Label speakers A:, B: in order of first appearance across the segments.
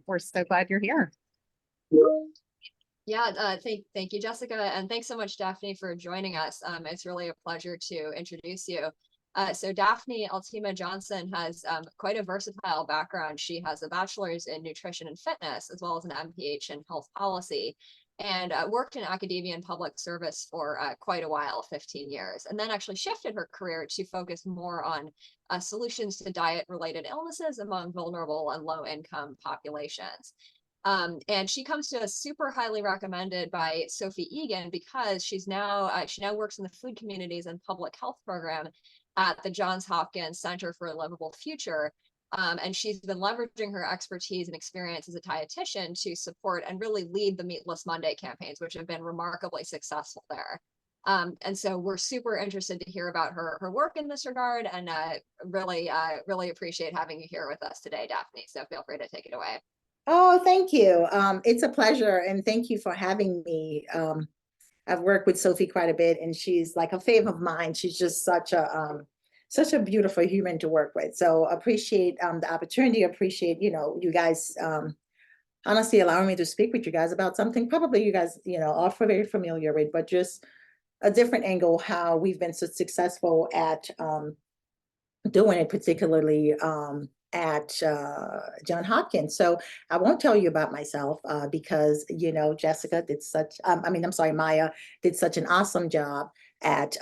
A: We're so glad you're here.
B: Yeah, thank you, Jessica, and thanks so much, Daphne, for joining us. It's really a pleasure to introduce you. So Daphne Altema-Johnson has quite a versatile background. She has a bachelor's in nutrition and fitness, as well as an MPH in health policy, and worked in academia and public service for quite a while, 15 years, and then actually shifted her career to focus more on solutions to diet-related illnesses among vulnerable and low-income populations. And she comes to us super highly recommended by Sophie Egan because she now works in the food communities and public health program at the Johns Hopkins Center for a Livable Future. And she's been leveraging her expertise and experience as a dietitian to support and really lead the Meatless Monday campaigns, which have been remarkably successful there. And so we're super interested to hear about her work in this regard, and really appreciate having you here with us today, Daphne. So feel free to take it away.
C: Oh, thank you. It's a pleasure, and thank you for having me. I've worked with Sophie quite a bit, and she's like a fave of mine. She's just such a beautiful human to work with. So appreciate the opportunity. Appreciate, you guys honestly allowing me to speak with you guys about something probably you guys, are very familiar with, but just a different angle, how we've been so successful at doing it, particularly at John Hopkins. So I won't tell you about myself because, Jessica did Maya did such an awesome job at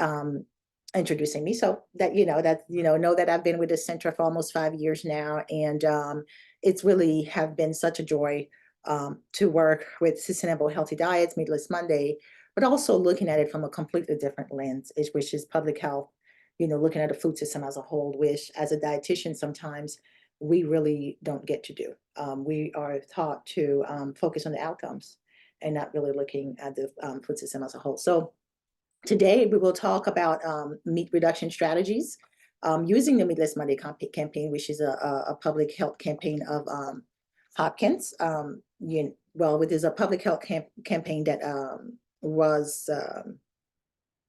C: introducing me. So that, know that I've been with the center for almost 5 years now. And it's really have been such a joy to work with Sustainable Healthy Diets, Meatless Monday, but also looking at it from a completely different lens, which is public health, looking at the food system as a whole, which as a dietitian, sometimes we really don't get to do. We are taught to focus on the outcomes and not really looking at the food system as a whole. So today we will talk about meat reduction strategies using the Meatless Monday campaign, which is a public health campaign of Hopkins. It is a public health campaign that was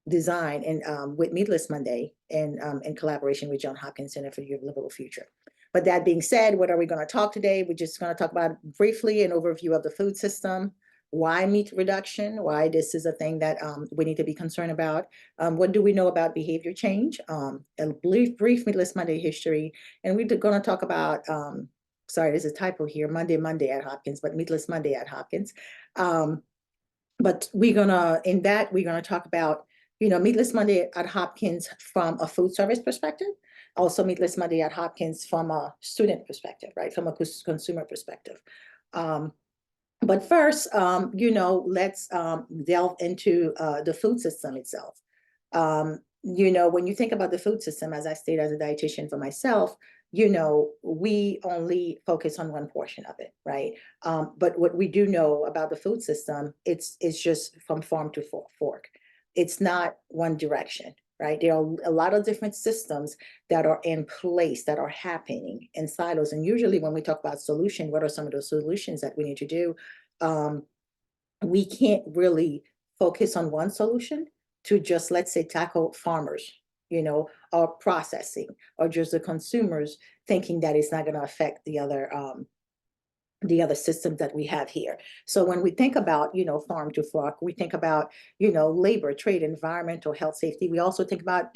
C: designed and with Meatless Monday in collaboration with Johns Hopkins Center for the Livable Future. But that being said, what are we going to talk today? We're just going to talk about briefly an overview of the food system, why meat reduction, why this is a thing that we need to be concerned about. What do we know about behavior change? A brief Meatless Monday history. And we're going to talk about, sorry, there's a typo here, Monday at Hopkins, but Meatless Monday at Hopkins. But we're going to talk about, Meatless Monday at Hopkins from a food service perspective, also Meatless Monday at Hopkins from a student perspective, right, from a consumer perspective. But first, let's delve into the food system itself. When you think about the food system, as I stated as a dietitian for myself, we only focus on one portion of it, right? But what we do know about the food system, it's just from farm to fork. It's not one direction, right? There are a lot of different systems that are in place that are happening in silos. And usually when we talk about solution, what are some of those solutions that we need to do? We can't really focus on one solution to just, let's say, tackle farmers, or processing, or just the consumers thinking that it's not going to affect the other systems that we have here. So when we think about, farm to fork, we think about, labor, trade, environmental, health, safety. We also think about,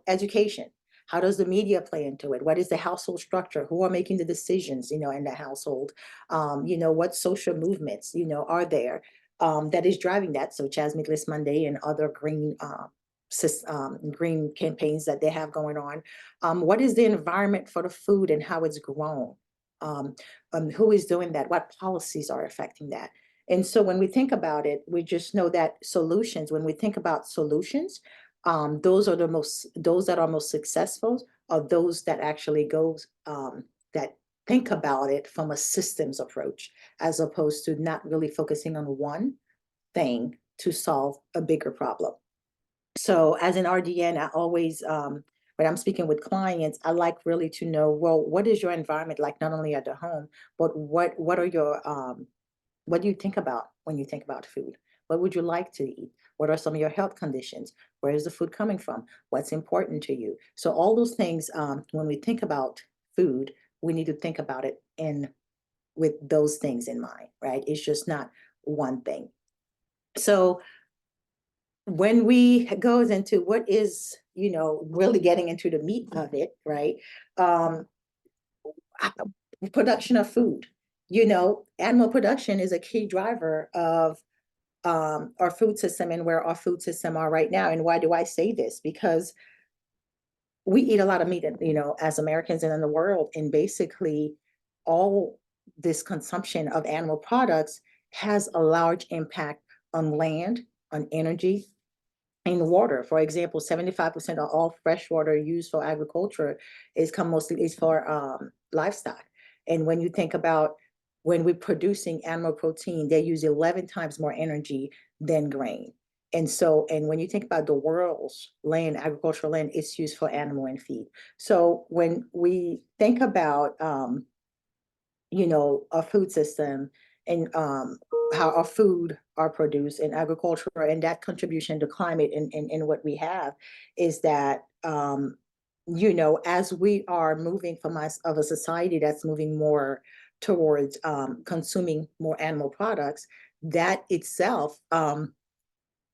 C: education. How does the media play into it? What is the household structure? Who are making the decisions, in the household? What social movements, are there that is driving that, such as Meatless Monday and other green campaigns that they have going on. What is the environment for the food and how it's grown? Who is doing that? What policies are affecting that? And so when we think about it, we just know that solutions, when we think about solutions, those that are most successful are those that actually that think about it from a systems approach, as opposed to not really focusing on one thing to solve a bigger problem. So as an RDN, I always, when I'm speaking with clients, I like really to know, well, what is your environment like, not only at the home, but what are your, what do you think about when you think about food? What would you like to eat? What are some of your health conditions? Where is the food coming from? What's important to you? So all those things, when we think about food, we need to think about it in with those things in mind, right? It's just not one thing. So when we goes into what is, you know, really getting into the meat of it, right? Production of food, you know, animal production is a key driver of our food system and where our food system are right now. And why do I say this? Because we eat a lot of meat, you know, as Americans and in the world, and basically all this consumption of animal products has a large impact on land, on energy, and water. For example, 75% of all fresh water used for agriculture is for livestock. And when you think about when we're producing animal protein, they use 11 times more energy than grain. And so, and when you think about the world's land, agricultural land, it's used for animal and feed. So when we think about, you know, our food system and how our food are produced in agriculture and that contribution to climate and what we have is that, you know, as we are moving from us of a society that's moving more towards consuming more animal products, that itself,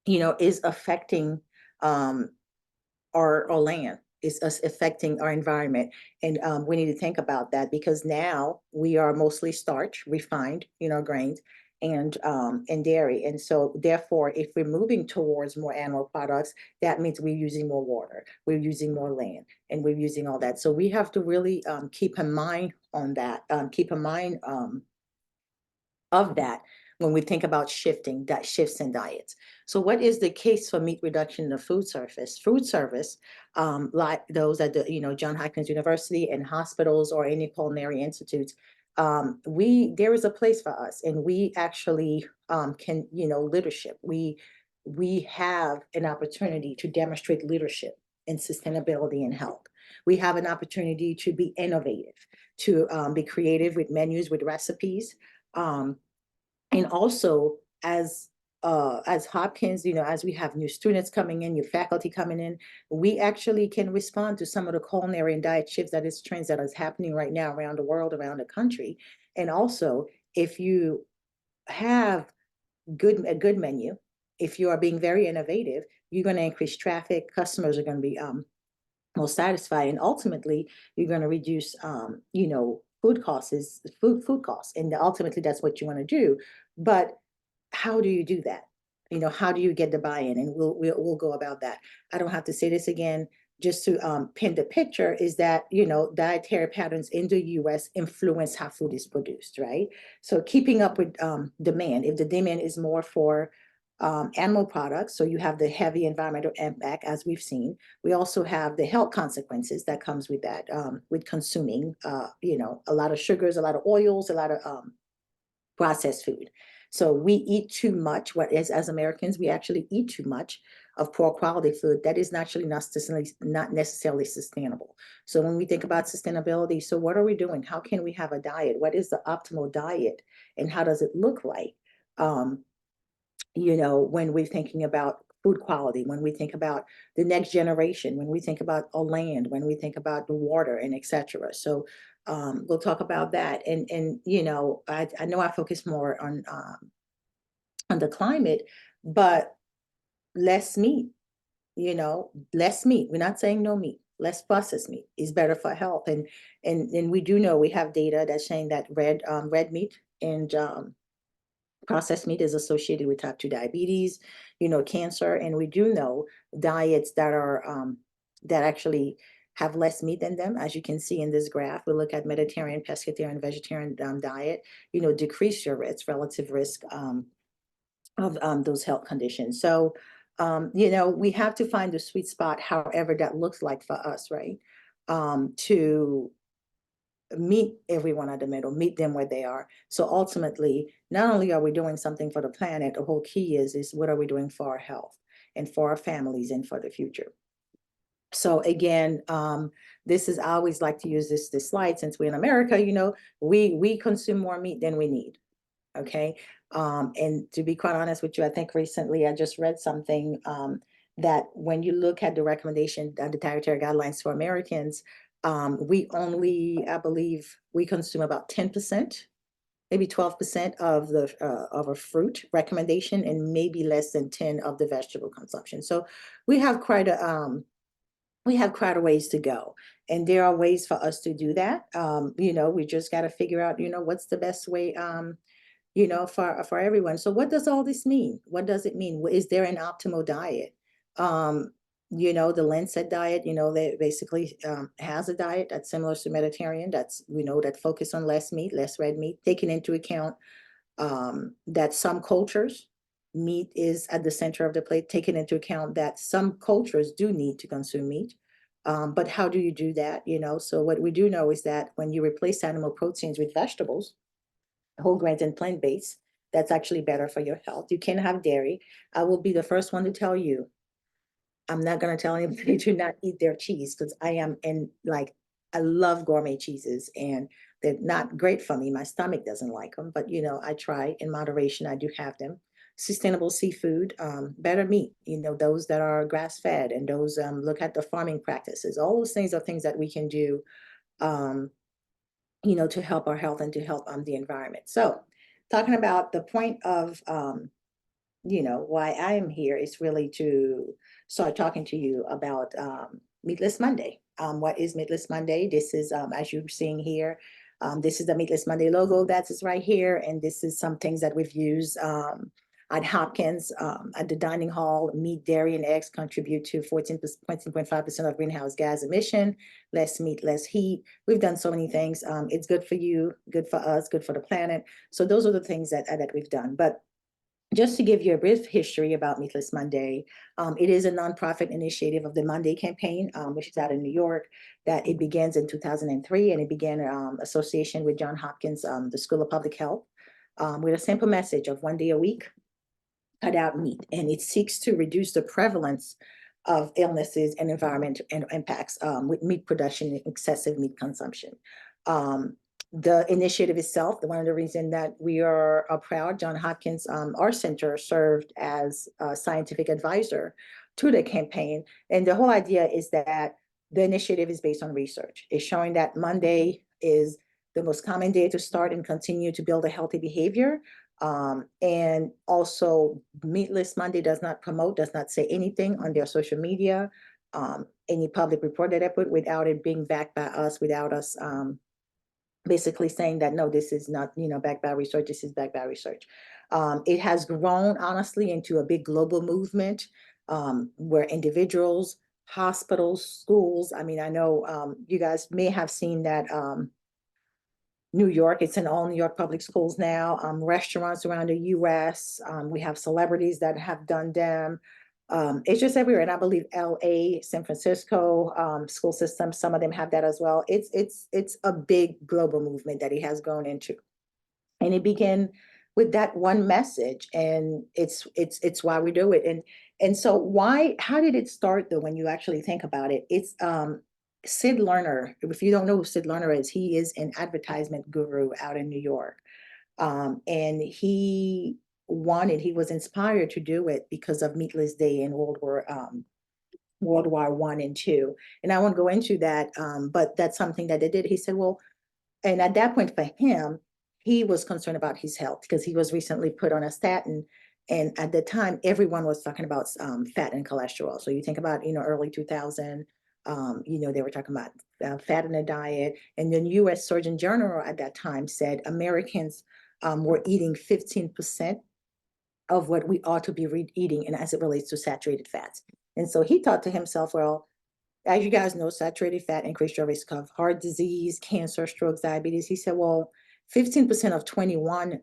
C: you know, is affecting our land, is us affecting our environment. And we need to think about that because now we are mostly starch, refined, you know, grains and dairy. And so therefore, if we're moving towards more animal products, that means we're using more water, we're using more land, and we're using all that. So we have to really keep in mind on that, keep in mind of that when we think about shifts in diets. So what is the case for meat reduction in the food service? Food service, like those at the, you know, Johns Hopkins University and hospitals or any culinary institutes, there is a place for us, and we actually can, you know, leadership. We have an opportunity to demonstrate leadership in sustainability and health. We have an opportunity to be innovative, to be creative with menus, with recipes. And also as Hopkins, you know, as we have new students coming in, new faculty coming in, we actually can respond to some of the culinary and diet shifts that is trends that is happening right now around the world, around the country. And also, if you have a good menu, if you are being very innovative, you're going to increase traffic, customers are going to be more satisfied, and ultimately you're going to reduce you know, food costs, and ultimately that's what you want to do. But how do you do that? You know, how do you get the buy-in? And we'll go about that. I don't have to say this again. Just to paint the picture is that, you know, dietary patterns in the US influence how food is produced, right? So keeping up with demand, if the demand is more for animal products, so you have the heavy environmental impact as we've seen. We also have the health consequences that comes with that, with consuming, you know, a lot of sugars, a lot of oils, a lot of processed food. So we eat too much. As Americans, we actually eat too much of poor quality food that is actually not necessarily sustainable. So when we think about sustainability, so what are we doing? How can we have a diet? What is the optimal diet, and how does it look like? You know, when we're thinking about food quality, when we think about the next generation, when we think about our land, when we think about the water and etc. So we'll talk about that. And you know, I know I focus more on the climate, but less meat, you know, less meat. We're not saying no meat. Less processed meat is better for health. And we do know, we have data that's saying that red meat and processed meat is associated with type 2 diabetes, you know, cancer. And we do know diets that are that actually have less meat in them. As you can see in this graph, we look at Mediterranean, pescatarian, vegetarian diet, you know, decrease your relative risk of those health conditions. So, you know, we have to find the sweet spot, however that looks like for us, right? To meet everyone at the middle, meet them where they are. So ultimately, not only are we doing something for the planet, the whole key is what are we doing for our health and for our families and for the future. So again, this is, I always like to use this slide, since we're in America, you know, we consume more meat than we need. Okay. And to be quite honest with you, I think recently I just read something that when you look at the recommendation, the dietary guidelines for Americans, we only, I believe, we consume about 10% maybe 12% of a fruit recommendation, and maybe less than 10 of the vegetable consumption. So we have quite a ways to go, and there are ways for us to do that. We just got to figure out, what's the best way, for everyone. So what does all this mean? What does it mean? Is there an optimal diet? The Lancet diet, they basically has a diet that's similar to Mediterranean, that's, that focus on less meat, less red meat, taking into account that some cultures, meat is at the center of the plate, taking into account that some cultures do need to consume meat. But how do you do that? So what we do know is that when you replace animal proteins with vegetables, whole grains and plant-based, that's actually better for your health. You can have dairy. I will be the first one to tell you, I'm not going to tell anybody to not eat their cheese, because I love gourmet cheeses, and they're not great for me. My stomach doesn't like them, but I try in moderation. I do have them. Sustainable seafood, better meat, those that are grass-fed, and those look at the farming practices. All those things are things that we can do, to help our health and to help the environment. So talking about the point of why I am here is really to start talking to you about Meatless Monday. What is Meatless Monday? This is, as you're seeing here, this is the Meatless Monday logo that is right here. And this is some things that we've used at Hopkins, at the dining hall. Meat, dairy, and eggs contribute to 14.5% of greenhouse gas emission. Less meat, less heat. We've done so many things. It's good for you, good for us, good for the planet. So those are the things that we've done. But just to give you a brief history about Meatless Monday, it is a nonprofit initiative of the Monday campaign, which is out in New York, that it begins in 2003, and it began association with Johns Hopkins, the School of Public Health, with a simple message of 1 day a week, cut out meat. And it seeks to reduce the prevalence of illnesses and environmental impacts with meat production and excessive meat consumption. The initiative itself, one of the reasons that we are proud, Johns Hopkins, our center served as a scientific advisor to the campaign. And the whole idea is that the initiative is based on research. It's showing that Monday is the most common day to start and continue to build a healthy behavior. And also, Meatless Monday does not promote, does not say anything on their social media, any public report that I put, without it being backed by us, without us basically saying that, no, this is not, backed by research, this is backed by research. It has grown, honestly, into a big global movement where individuals, hospitals, schools, I know you guys may have seen that New York, it's in all New York public schools now, restaurants around the US, we have celebrities that have done them. It's just everywhere. And I believe LA, San Francisco, school systems, some of them have that as well. It's a big global movement that it has grown into. And it began with that one message, and it's why we do it. And so how did it start though, when you actually think about it? It's Sid Lerner. If you don't know who Sid Lerner is, he is an advertisement guru out in New York. And he was inspired to do it because of Meatless Day in World War I and II. And I won't go into that, but that's something that they did. He said, well, and at that point for him, he was concerned about his health because he was recently put on a statin. And at the time, everyone was talking about fat and cholesterol. So you think about, early 2000, they were talking about fat in the diet. And then US Surgeon General at that time said Americans were eating 15% of what we ought to be eating, and as it relates to saturated fats. And so he thought to himself, well, as you guys know, saturated fat increases your risk of heart disease, cancer, strokes, diabetes. He said, well, 15% of 21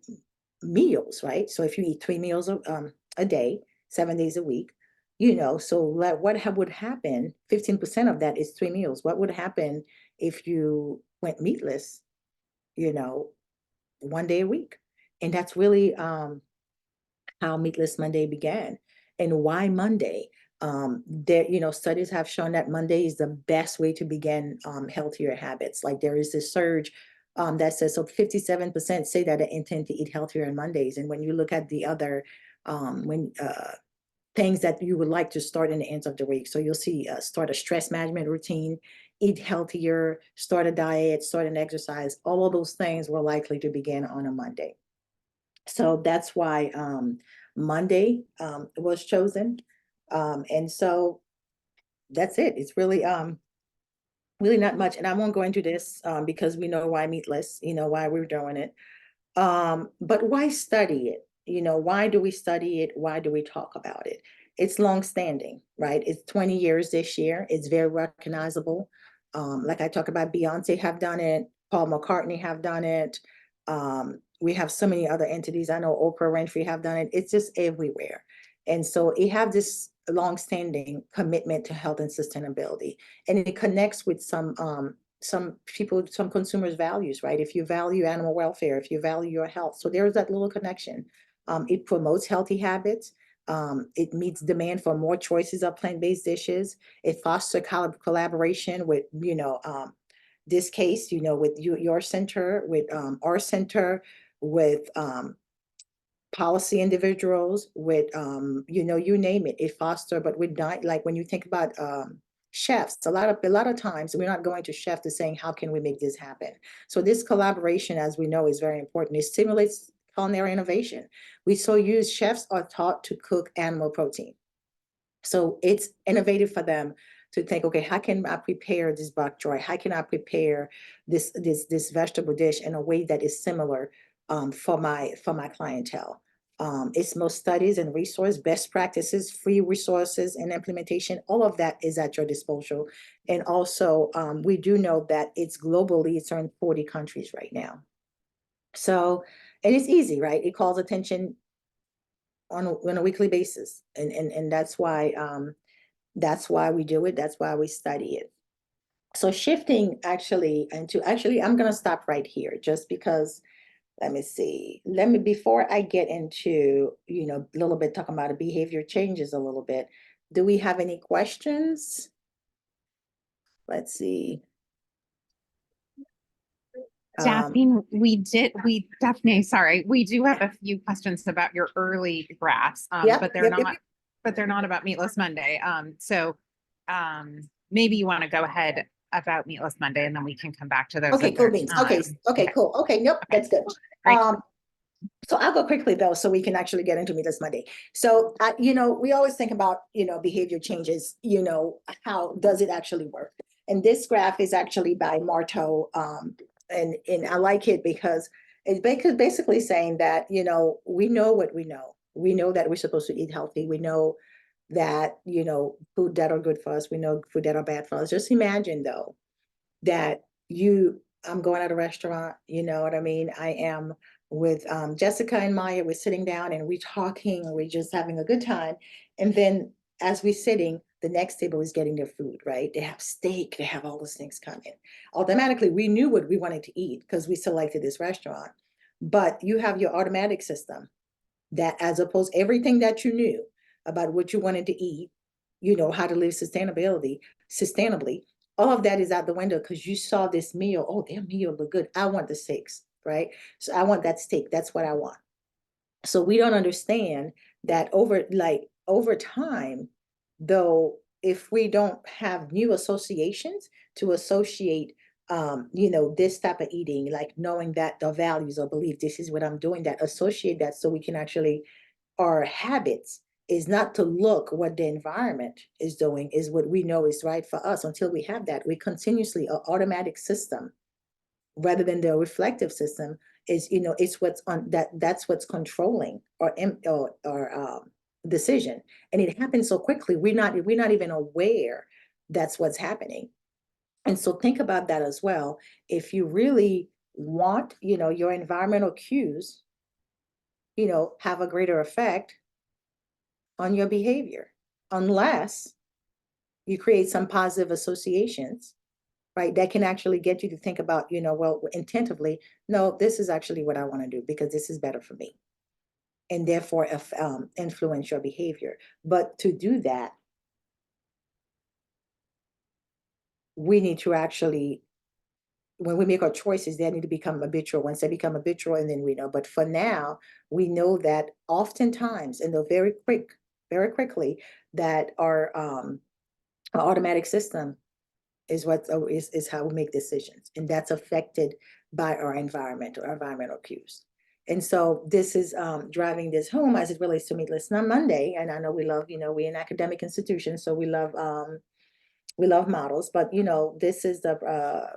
C: meals, right? So if you eat 3 meals a day, 7 days a week, so what would happen? 15% of that is 3 meals. What would happen if you went meatless, 1 day a week? And that's really how Meatless Monday began. And why Monday? Studies have shown that Monday is the best way to begin healthier habits. Like there is this surge that says, so 57% say that they intend to eat healthier on Mondays. And when you look at the other things that you would like to start in the end of the week, so you'll see start a stress management routine, eat healthier, start a diet, start an exercise, all of those things were likely to begin on a Monday. So that's why Monday was chosen. And so that's it. It's really really not much. And I won't go into this because we know why Meatless, you know, why we're doing it. But why study it? You know, why do we study it? Why do we talk about it? It's longstanding, right? It's 20 years this year. It's very recognizable. Like I talk about, Beyonce have done it, Paul McCartney have done it. We have so many other entities. I know Oprah Winfrey have done it. It's just everywhere. And so it have this longstanding commitment to health and sustainability. And it connects with some people, some consumers' values, right? If you value animal welfare, if you value your health. So there's that little connection. It promotes healthy habits. It meets demand for more choices of plant-based dishes. It fosters collaboration with, you know, this case, you know, with your center, with our center, with policy individuals, with you know, you name it, it foster. But with diet, like when you think about chefs, a lot of times we're not going to chef to saying, how can we make this happen? So this collaboration, as we know, is very important. It stimulates culinary innovation. We so use chefs are taught to cook animal protein. So it's innovative for them to think, okay, how can I prepare this bok choy? How can I prepare this vegetable dish in a way that is similar for my clientele? It's most studies and resource, best practices, free resources and implementation. All of that is at your disposal. And also, we do know that it's globally, it's in 40 countries right now. So, and it's easy, right? It calls attention on a weekly basis. And that's why we do it. That's why we study it. So shifting actually into, I'm going to stop right here just because, let me see, before I get into, you know, a little bit talking about behavior changes a little bit, do we have any questions? Let's see.
A: Daphne, Daphne, we do have a few questions about your early graphs, but they're not about Meatless Monday. Maybe you want to go ahead about Meatless Monday, and then we can come back to those.
C: Okay, cool beans. Okay, cool. Okay, nope, that's good. So I'll go quickly though, so we can actually get into Meatless Monday. So, you know, we always think about, you know, behavior changes, you know, how does it actually work? And this graph is actually by Marteau, and I like it because it's basically saying that, you know, we know what we know. We know that we're supposed to eat healthy. We know that, you know, food that are good for us. We know food that are bad for us. Just imagine though, that I'm going at a restaurant, you know what I mean? I am with Jessica and Maya, we're sitting down and we're talking, and we're just having a good time. And then as we're sitting, the next table is getting their food, right? They have steak, they have all those things coming. Automatically, we knew what we wanted to eat because we selected this restaurant. But you have your automatic system that, as opposed everything that you knew about what you wanted to eat, you know, how to live sustainably, all of that is out the window because you saw this meal. Oh, their meal look good. I want the steaks, right? So I want that steak. That's what I want. So we don't understand that over time, though, if we don't have new associations to associate, you know, this type of eating, like knowing that the values or belief, this is what I'm doing, that associate that so we can actually, our habits is not to look what the environment is doing, is what we know is right for us. Until we have that, we continuously, an automatic system rather than the reflective system is, you know, it's what's on that's what's controlling our decision. And it happens so quickly, we're not even aware that's what's happening. And so think about that as well. If you really want, you know, your environmental cues, you know, have a greater effect on your behavior, unless you create some positive associations, right? That can actually get you to think about, you know, well, intentively, no, this is actually what I want to do because this is better for me. And therefore influence your behavior. But to do that, we need to actually, when we make our choices, they need to become habitual. Once they become habitual, and then we know. But for now, we know that oftentimes, and they're very quickly, that our automatic system is is how we make decisions. And that's affected by our environmental cues. And so this is driving this home as it relates to Meatless Monday. And I know we love, we're an academic institution, so we love models, but this is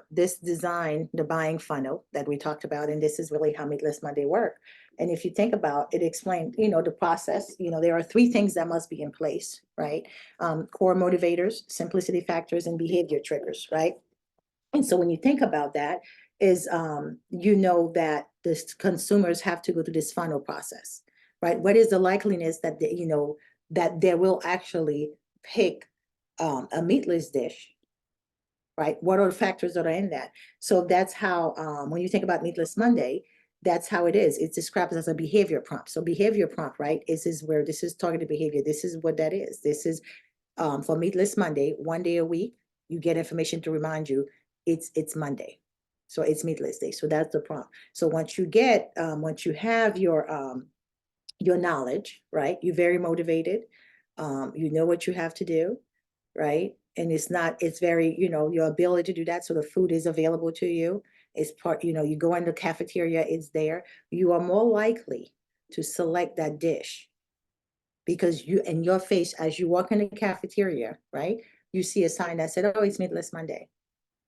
C: this design, the buying funnel that we talked about, and this is really how Meatless Monday work. And if you think about it, explained, the process, there are 3 things that must be in place, right? Core motivators, simplicity factors, and behavior triggers, right? And so when you think about that, is that the consumers have to go through this funnel process, right? What is the likeliness that that they will actually pick a meatless dish, right? What are the factors that are in that? So that's how, when you think about Meatless Monday, that's how it is. It's described as a behavior prompt. So behavior prompt, right? This is targeted behavior. This is what that is. This is for Meatless Monday, 1 day a week, you get information to remind you it's Monday. So it's Meatless Day. So that's the prompt. So once you have your knowledge, right? You're very motivated. You know what you have to do, right? And it's very, your ability to do that. So the food is available to you. It's part, you go in the cafeteria, it's there. You are more likely to select that dish because in your face, as you walk in the cafeteria, right? You see a sign that said, oh, it's Meatless Monday.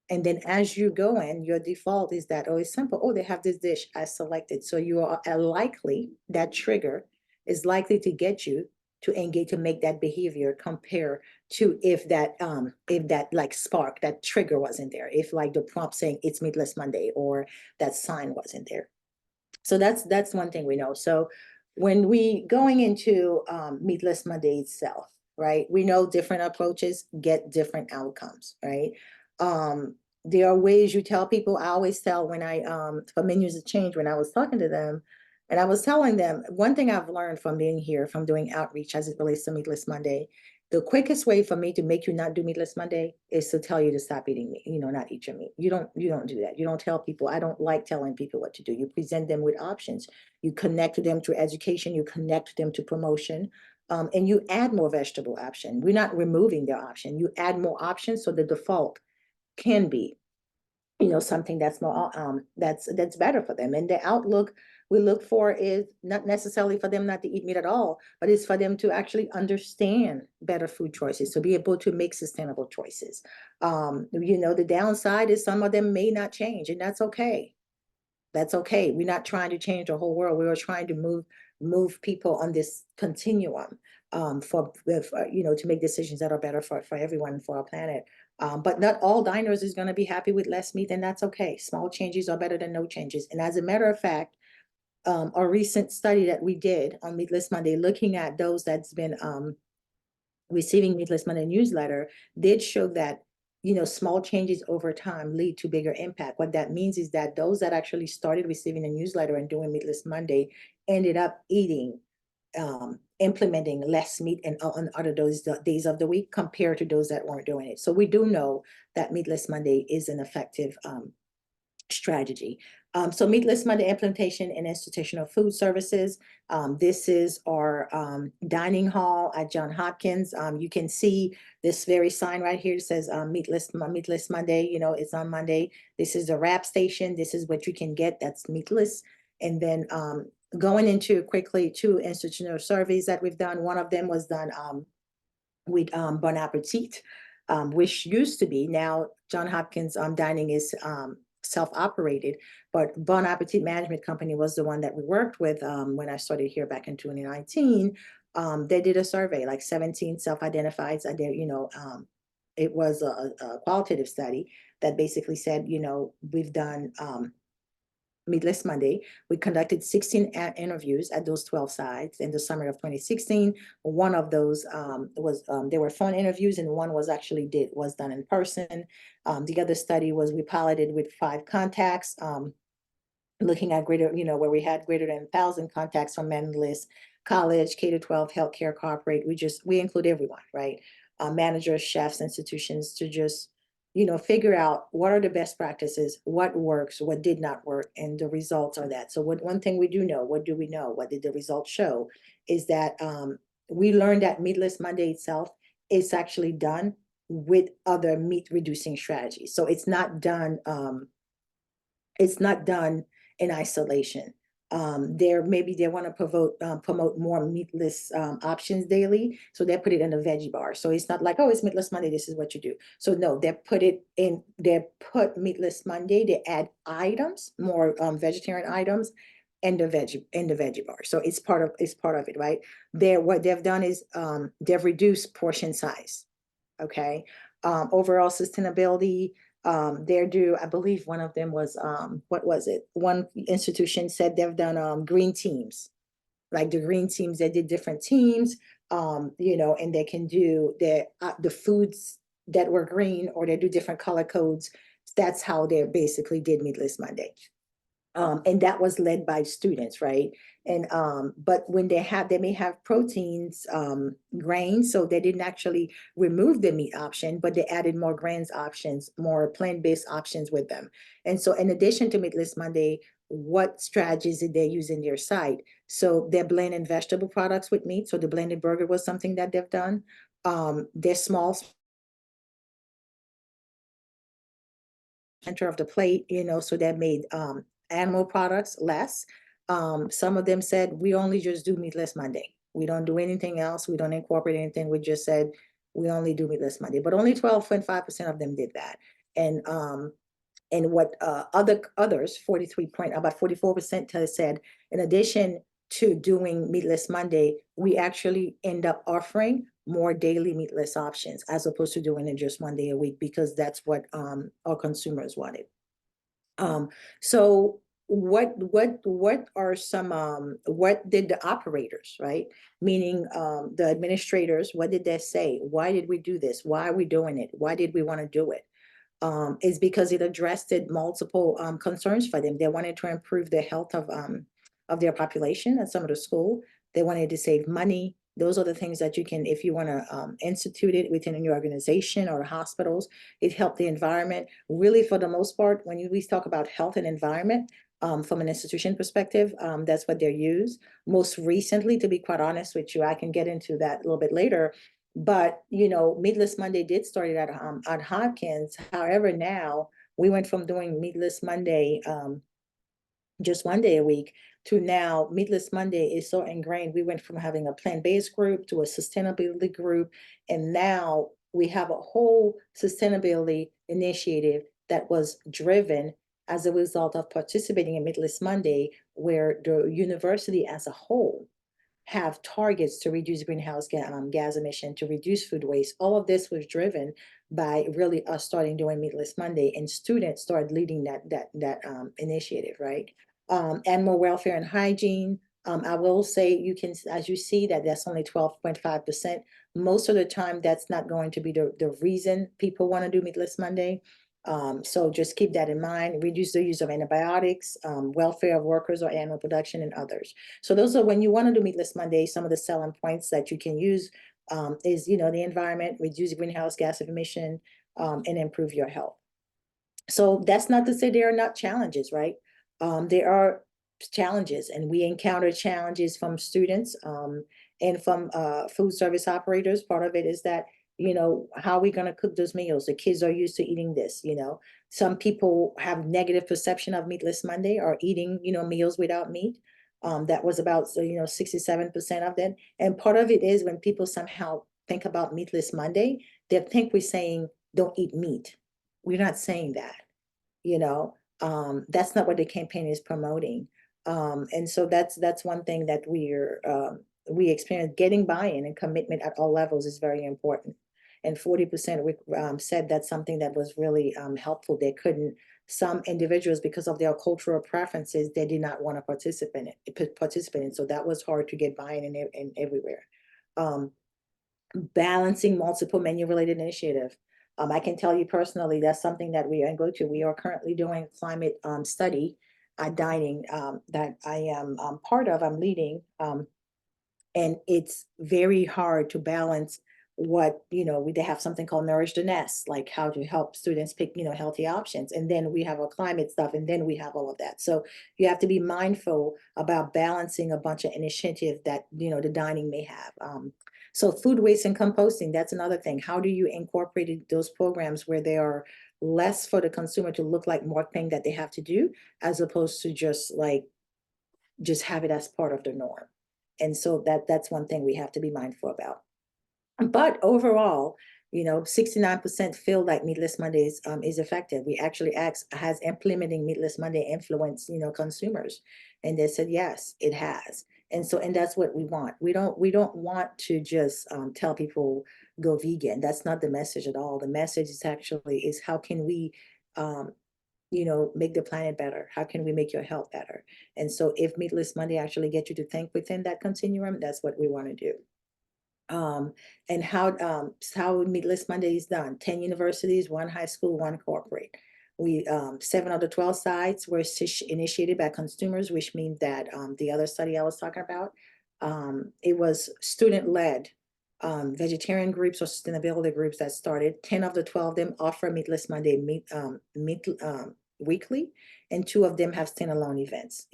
C: And then as you go in, your default is that, oh, it's simple. Oh, they have this dish I selected. So you are likely, that trigger is likely to get you to engage, to make that behavior compare to if that like spark, that trigger wasn't there. If like the prompt saying it's Meatless Monday or that sign wasn't there. So that's one thing we know. So when we going into Meatless Monday itself, right? We know different approaches get different outcomes, right? There are ways you tell people. I always tell when for menus of change, when I was talking to them, and I was telling them, one thing I've learned from being here, from doing outreach as it relates to Meatless Monday, the quickest way for me to make you not do Meatless Monday is to tell you to stop eating meat, not eat your meat. You don't do that. You don't tell people. I don't like telling people what to do. You present them with options. You connect them to education. You connect them to promotion. And you add more vegetable option. We're not removing their option. You add more options, so the default can be, something that's more that's better for them. And the outlook we look for is not necessarily for them not to eat meat at all, but it's for them to actually understand better food choices, to be able to make sustainable choices. The downside is some of them may not change, and that's okay. That's okay. We're not trying to change the whole world. We are trying to move people on this continuum to make decisions that are better for everyone, for our planet. But not all diners is going to be happy with less meat, and that's okay. Small changes are better than no changes. And as a matter of fact, a recent study that we did on Meatless Monday, looking at those that's been receiving Meatless Monday newsletter, did show that small changes over time lead to bigger impact. What that means is that those that actually started receiving a newsletter and doing Meatless Monday ended up implementing less meat and on other days of the week compared to those that weren't doing it. So we do know that Meatless Monday is an effective strategy. So Meatless Monday implementation in institutional food services. This is our dining hall at Johns Hopkins. You can see this very sign right here. It says Meatless Monday. It's on Monday. This is the wrap station. This is what you can get that's meatless. And then going into quickly 2 institutional surveys that we've done. One of them was done with Bon Appetit, which used to be, now Johns Hopkins dining is self-operated, but Bon Appetit Management Company was the one that we worked with when I started here back in 2019. They did a survey, like 17 self-identified. It was a qualitative study that basically said, we've done Meatless Monday. We conducted 16 interviews at those 12 sites in the summer of 2016. One of those there were phone interviews, and one was done in person. The other study was we piloted with 5 contacts, looking at where we had greater than 1,000 contacts from Meatless, college, K-12, healthcare, corporate. We include everyone, right? Managers, chefs, institutions, to just figure out what are the best practices, what works, what did not work, and the results are that. So one thing we do know, what do we know? What did the results show? Is that we learned that Meatless Monday itself is actually done with other meat reducing strategies. So it's not done in isolation. Maybe they want to promote more meatless options daily, so they put it in a veggie bar. So it's not like, oh, it's Meatless Monday, this is what you do. So no, they put Meatless Monday, they add items, more vegetarian items, in the veggie bar. So it's part of it, right? What they've done is they've reduced portion size. Okay. Overall sustainability, I believe one of them was, what was it? One institution said they've done green teams, like the green teams, they did different teams, and they can do the foods that were green, or they do different color codes. That's how they basically did Meatless Monday. And that was led by students, right? And but when they may have proteins, grains, so they didn't actually remove the meat option, but they added more grains options, more plant-based options with them. And so in addition to Meatless Monday, what strategies did they use in their site? So they're blending vegetable products with meat. So the blended burger was something that they've done. Their small center of the plate, so that made animal products less. Some of them said, we only just do Meatless Monday. We don't do anything else. We don't incorporate anything. We just said, we only do Meatless Monday. But only 12.5% of them did that. And what others, about 44% said, in addition to doing Meatless Monday, we actually end up offering more daily meatless options as opposed to doing it just one day a week, because that's what our consumers wanted. So what are some what did the operators, right? Meaning the administrators, what did they say? Why did we do this? Why are we doing it? Why did we want to do it? Is because it addressed multiple concerns for them. They wanted to improve the health of their population at some of the school. They wanted to save money. Those are the things that you can, if you want to institute it within your organization or hospitals. It helped the environment. Really, for the most part, when we talk about health and environment, from an institution perspective, that's what they're used. Most recently, to be quite honest with you, I can get into that a little bit later. But, Meatless Monday did start it at Hopkins. However, now we went from doing Meatless Monday just one day a week to now Meatless Monday is so ingrained. We went from having a plant-based group to a sustainability group. And now we have a whole sustainability initiative that was driven as a result of participating in Meatless Monday, where the university as a whole have targets to reduce greenhouse gas emission, to reduce food waste. All of this was driven by really us starting doing Meatless Monday, and students started leading that initiative, right? Animal welfare and hygiene. I will say, you can, as you see, that's only 12.5%. Most of the time, that's not going to be the reason people want to do Meatless Monday. So just keep that in mind. Reduce the use of antibiotics, welfare of workers or animal production, and others. So those are, when you want to do Meatless Monday, some of the selling points that you can use is, the environment, reduce greenhouse gas emission, and improve your health. So that's not to say there are not challenges, right? There are challenges, and we encounter challenges from students and from food service operators. Part of it is that, how are we going to cook those meals? The kids are used to eating this, Some people have negative perception of Meatless Monday, or eating, meals without meat. That was about, 67% of them. And part of it is when people somehow think about Meatless Monday, they think we're saying, don't eat meat. We're not saying that, that's not what the campaign is promoting. And so that's one thing that we experience. Getting buy-in and commitment at all levels is very important. And 40% said that's something that was really helpful. Some individuals, because of their cultural preferences, they did not want to participate in. So that was hard to get buy-in in everywhere. Balancing multiple menu-related initiative. I can tell you personally, that's something that we are going to. We are currently doing a climate study at dining that I am part of, I'm leading. And it's very hard to balance what, they have something called Nourish the Nest, like how to help students pick, healthy options. And then we have our climate stuff, and then we have all of that. So you have to be mindful about balancing a bunch of initiatives that, the dining may have. So food waste and composting, that's another thing. How do you incorporate those programs where they are less for the consumer to look like more thing that they have to do, as opposed to just have it as part of the norm. And so that's one thing we have to be mindful about. But overall, 69% feel like Meatless Mondays is effective. We actually asked, has implementing Meatless Monday influenced, consumers? And they said, yes, it has. And that's what we want. We don't want to just tell people go vegan. That's not the message at all. The message is how can we make the planet better? How can we make your health better? And so if Meatless Monday actually gets you to think within that continuum, that's what we want to do. And how Meatless Monday is done: 10 universities, 1 high school, 1 corporate. We 7 of the 12 sites were initiated by consumers, which means that the other study I was talking about, it was student-led vegetarian groups or sustainability groups that started. 10 of the 12 of them offer Meatless Monday weekly, and 2 of them have standalone events.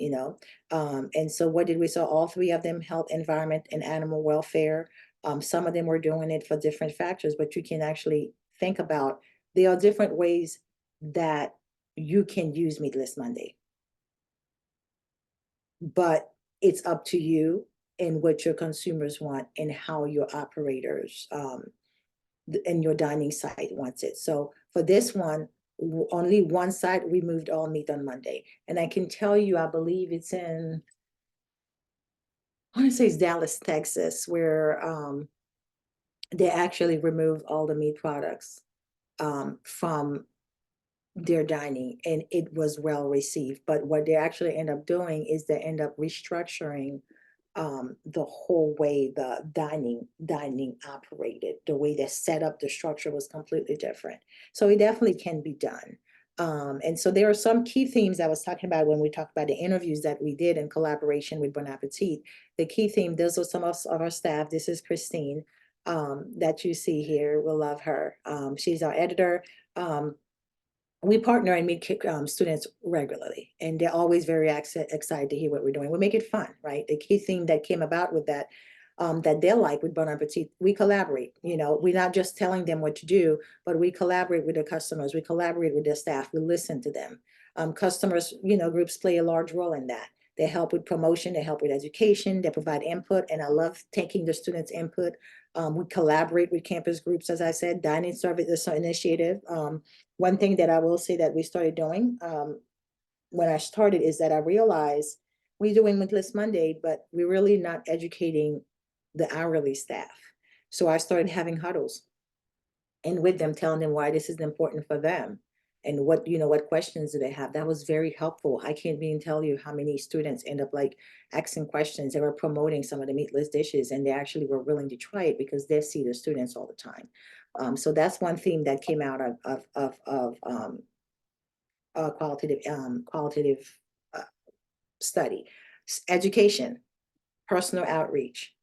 C: And so what did we saw? All 3 of them: health, environment, and animal welfare. Some of them were doing it for different factors, but you can actually think about, there are different ways that you can use Meatless Monday. But it's up to you and what your consumers want and how your operators and your dining site wants it. So for this one, only 1 site removed all meat on Monday. And I can tell you, I believe it's in, I want to say it's Dallas, Texas, where they actually removed all the meat products from their dining, and it was well received. But what they actually end up doing is they end up restructuring the whole way the dining operated. The way they set up the structure was completely different. So it definitely can be done. And so there are some key themes I was talking about when we talked about the interviews that we did in collaboration with Bon Appetit. The key theme, those are some of our staff. This is Christine that you see here. We'll love her. She's our editor. We partner and meet students regularly, and they're always very excited to hear what we're doing. We make it fun, right? The key theme that came about with that, that they're like with Bon Appetit, we collaborate. We're not just telling them what to do, but we collaborate with the customers. We collaborate with their staff. We listen to them. Customers, groups play a large role in that. They help with promotion. They help with education. They provide input, and I love taking the students' input. We collaborate with campus groups, as I said, dining service initiative. One thing that I will say that we started doing when I started is that I realized we're doing Meatless Monday, but we're really not educating the hourly staff. So I started having huddles and with them, telling them why this is important for them and what questions do they have. That was very helpful. I can't even tell you how many students end up asking questions. They were promoting some of the meatless dishes, and they actually were willing to try it because they see the students all the time. So that's one theme that came out of qualitative study. Education, personal outreach.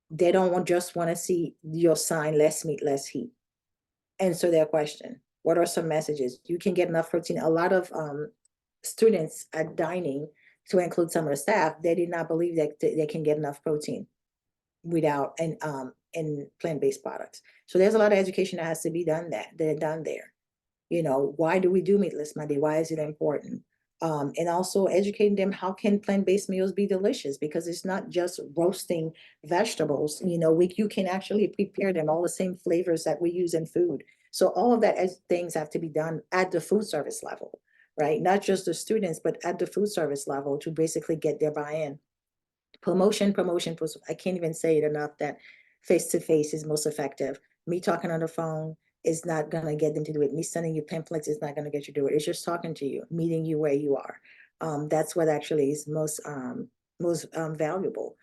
C: They don't just want to see your sign, less meat, less heat. Answer their question. What are some messages? You can get enough protein. A lot of students at dining, to include some of the staff, they did not believe that they can get enough protein without in plant-based products. So there's a lot of education that has to be done there. Why do we do Meatless Monday? Why is it important? And also educating them, how can plant-based meals be delicious? Because it's not just roasting vegetables. You can actually prepare them, all the same flavors that we use in food. So all of that things have to be done at the food service level, right? Not just the students, but at the food service level to basically get their buy-in. Promotion. I can't even say it enough that face-to-face is most effective. Me talking on the phone is not going to get them to do it. Me sending you pamphlets is not going to get you to do it. It's just talking to you, meeting you where you are. That's what actually is most valuable.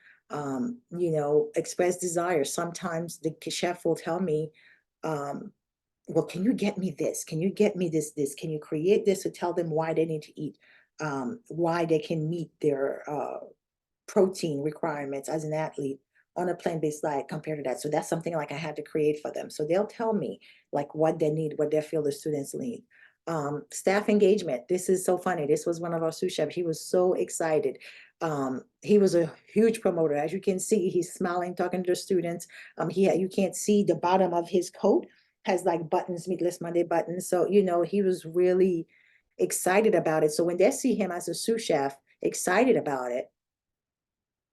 C: Express desire. Sometimes the chef will tell me, well, can you get me this? Can you get me this? Can you create this to tell them why they need to eat, why they can meet their protein requirements as an athlete, on a plant-based diet compared to that. So that's something like I had to create for them. So they'll tell me like what they need, what they feel the students need. Staff engagement. This is so funny. This was one of our sous chefs. He was so excited. He was a huge promoter. As you can see, he's smiling, talking to the students. You can't see the bottom of his coat has like buttons, Meatless Monday buttons. So, you know, he was really excited about it. So when they see him as a sous chef excited about it,